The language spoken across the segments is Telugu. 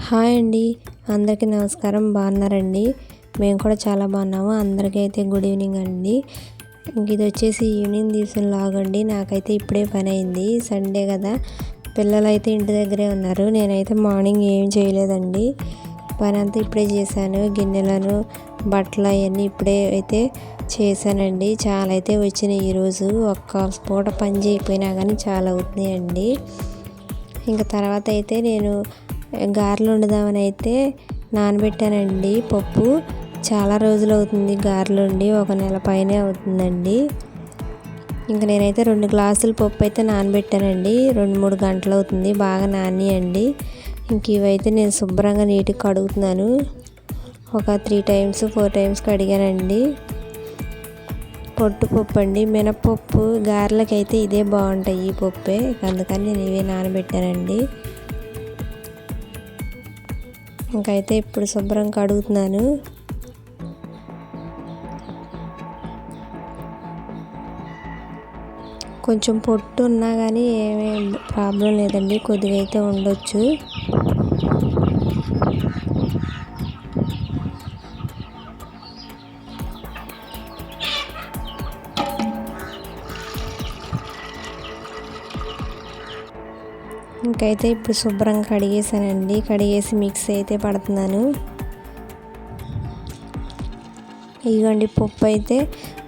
హాయ్ అండి, అందరికీ నమస్కారం. బాగున్నారండి? మేము కూడా చాలా బాగున్నాము. అందరికీ అయితే గుడ్ ఈవినింగ్ అండి. ఇది వచ్చేసి ఈవినింగ్ తీసిన లాగ్ అండి. నాకైతే ఇప్పుడే పని అయింది. సండే కదా, పిల్లలు అయితే ఇంటి దగ్గరే ఉన్నారు. నేనైతే మార్నింగ్ ఏం చేయలేదండి. పని అంతా ఇప్పుడే చేశాను. గిన్నెలను, బట్టలు అవన్నీ ఇప్పుడే అయితే చేశానండి. చాలా అయితే వచ్చినాయి ఈరోజు. ఒక్క పూట పని చేయకపోయినా కానీ చాలా అవుతున్నాయండి. ఇంకా తర్వాత అయితే నేను గారెలు వండుదామని అయితే నానబెట్టానండి. పప్పు చాలా రోజులు అవుతుంది గారెలు వండి, 1 నెల పైనే అవుతుందండి. ఇంక నేనైతే 2 గ్లాసులు పప్పు అయితే నానబెట్టానండి. 2-3 గంటలు అవుతుంది, బాగా నానియండి. ఇంక ఇవైతే నేను శుభ్రంగా నీట్గా కడుగుతున్నాను. ఒక 3 టైమ్స్ 4 టైమ్స్ కడిగానండి. పొట్టు పప్పు అండి, మినపప్పు. గారెలకైతే ఇదే బాగుంటాయి, ఈ పప్పే. అందుకని నేను ఇవే నానబెట్టానండి. ఇంకైతే ఇప్పుడు శుభ్రంగా కడుగుతున్నాను. కొంచెం పొట్టు ఉన్నా కానీ ఏమేం ప్రాబ్లం లేదండి, కొద్దిగా అయితే ఉండొచ్చు. ఇంకైతే ఇప్పుడు శుభ్రంగా కడిగేసానండి. కడిగేసి మిక్సీ అయితే పడుతున్నాను. ఇదిగోండి, పప్పు అయితే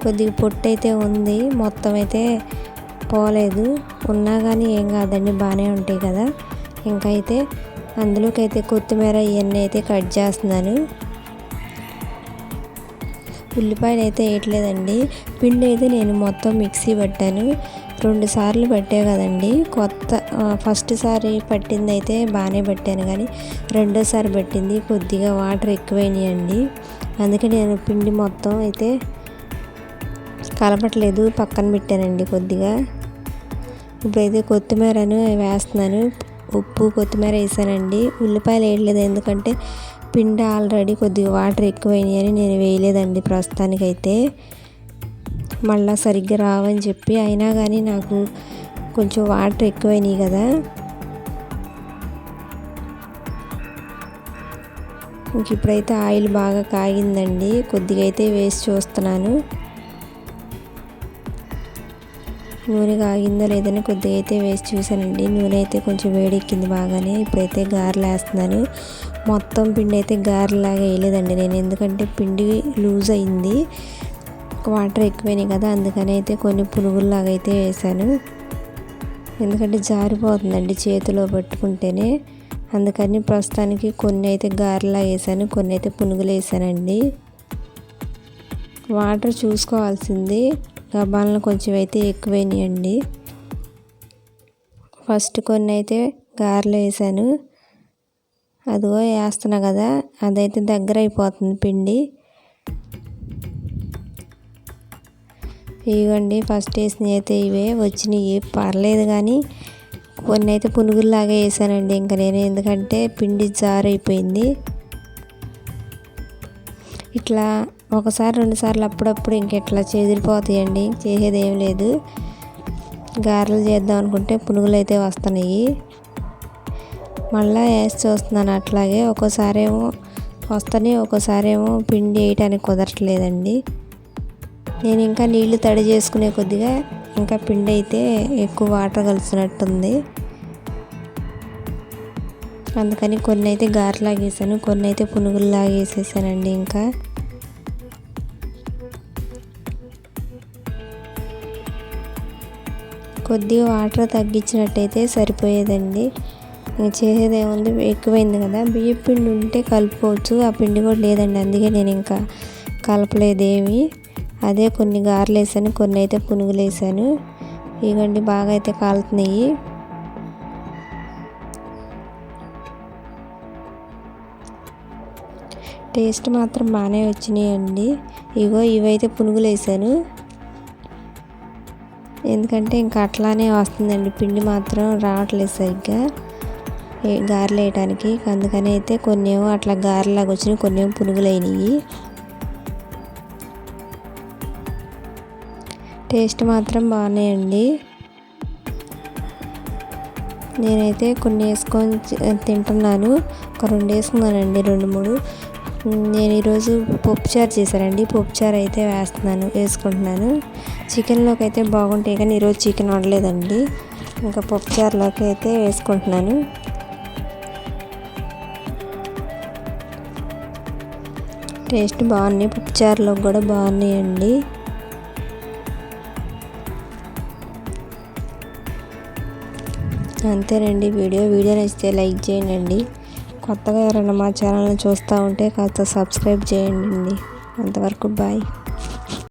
కొద్దిగా పొట్టు అయితే ఉంది, మొత్తం అయితే పోలేదు. ఉన్నా కానీ ఏం కాదండి, బాగానే ఉంటాయి కదా. ఇంకైతే అందులోకి అయితే కొత్తిమీర ఇవన్నీ అయితే కట్ చేస్తున్నాను. ఉల్లిపాయలు అయితే వేయట్లేదండి. పిండి అయితే నేను మొత్తం మిక్సీ పట్టాను. 2 సార్లు పట్టే కదండి. ఫస్ట్ సారి పట్టింది అయితే బాగానే పట్టాను, కానీ రెండోసారి పట్టింది కొద్దిగా వాటర్ ఎక్కువైనాయండి. అందుకే నేను పిండి మొత్తం అయితే కలపట్లేదు, పక్కన పెట్టానండి కొద్దిగా. ఇప్పుడైతే కొత్తిమీరను వేస్తున్నాను. ఉప్పు, కొత్తిమీర వేసానండి. ఉల్లిపాయలు వేయట్లేదు, ఎందుకంటే పిండి ఆల్రెడీ కొద్దిగా వాటర్ ఎక్కువైనాయని నేను వేయలేదండి ప్రస్తుతానికైతే. మళ్ళీ సరిగ్గా రావని చెప్పి, అయినా కానీ నాకు కొంచెం వాటర్ ఎక్కువైనాయి కదా. ఇంక ఇప్పుడైతే ఆయిల్ బాగా కాగిందండి. కొద్దిగా అయితే వేసి చూస్తున్నాను. నూనె కాగిందో లేదని కొద్దిగా అయితే వేసి చూసానండి. నూనె అయితే కొంచెం వేడెక్కింది బాగానే. ఇప్పుడైతే గారెలు వేస్తున్నాను. మొత్తం పిండి అయితే గారెలాగా వేయలేదండి నేను, ఎందుకంటే పిండి లూజ్ అయింది, వాటర్ ఎక్కువైనాయి కదా. అందుకని అయితే కొన్ని పునుగుల్లాగా అయితే వేసాను, ఎందుకంటే జారిపోతుందండి చేతిలో పట్టుకుంటేనే. అందుకని ప్రస్తుతానికి కొన్ని అయితే గారెలా వేసాను, కొన్ని అయితే పునుగులు వేసానండి. వాటర్ చూసుకోవాల్సింది, గబాలను కొంచెం అయితే ఎక్కువైనాయండి. ఫస్ట్ కొన్ని అయితే గారెలు వేసాను, అదిగో వేస్తున్నా కదా, అదైతే దగ్గర అయిపోతుంది పిండి. ఇవ్వండి, ఫస్ట్ వేసినవి అయితే ఇవే వచ్చినాయి, పర్లేదు. కానీ కొన్ని అయితే పునుగుల్లాగా వేసానండి ఇంకా నేను, ఎందుకంటే పిండి జారైపోయింది. ఇట్లా ఒకసారి 2 సార్లు అప్పుడప్పుడు ఇంకెట్లా చెదిరిపోతాయండి, చేసేది ఏం లేదు. గారెలు చేద్దాం అనుకుంటే పునుగులు అయితే వస్తున్నాయి. మళ్ళీ వేసి చూస్తున్నాను అట్లాగే. ఒక్కోసారేమో వస్తాయి, ఒక్కోసారేమో పిండి వేయటానికి కుదరట్లేదండి. నేను ఇంకా నీళ్లు తడి చేసుకునే కొద్దిగా ఇంకా పిండి అయితే ఎక్కువ వాటర్ కలిసినట్టుంది. అందుకని కొన్ని అయితే గారెలాగా వేసాను, కొన్ని అయితే పునుగుల్లాగా వేసేసానండి. ఇంకా కొద్దిగా వాటర్ తగ్గించినట్టయితే సరిపోయేదండి. చేసేది ఏముంది, ఎక్కువైంది కదా. బియ్యం పిండి ఉంటే కలుపుకోవచ్చు, ఆ పిండి కూడా లేదండి, అందుకే నేను ఇంకా కలపలేదేమి. అదే కొన్ని గారెలు వేసాను, కొన్ని అయితే పునుగులు వేసాను. ఇవ్వండి, బాగా అయితే కాలుతున్నాయి. టేస్ట్ మాత్రం బాగానే వచ్చినాయండి. ఇవైతే పునుగులు వేసాను, ఎందుకంటే ఇంకా అట్లానే వస్తుందండి, పిండి మాత్రం రావట్లేదు సరిగ్గా గారెలు వేయటానికి. అందుకని అయితే కొన్ని ఏమో అట్లా గారెలాగా వచ్చినాయి, కొన్ని ఏమో పునుగులు అయినాయి. టేస్ట్ మాత్రం బాగున్నాయండి. నేనైతే కొన్ని వేసుకొని తింటున్నాను. ఒక 2 వేసుకున్నానండి, 2, 3. నేను ఈరోజు పప్పుచారు చేశానండి. పప్పుచారు అయితే వేసుకుంటున్నాను. చికెన్లోకి అయితే బాగుంటాయి కానీ ఈరోజు చికెన్ వండలేదండి. ఇంకా పప్పుచారులోకి అయితే వేసుకుంటున్నాను. టేస్ట్ బాగున్నాయి, పప్పుచారులోకి కూడా బాగున్నాయండి. అంతేనండి. వీడియో నచ్చితే లైక్ చేయండి. కొత్తగా ఎవరైనా మా ఛానల్ని చూస్తూ ఉంటే కాస్త సబ్స్క్రైబ్ చేయండి. అంతవరకు బాయ్.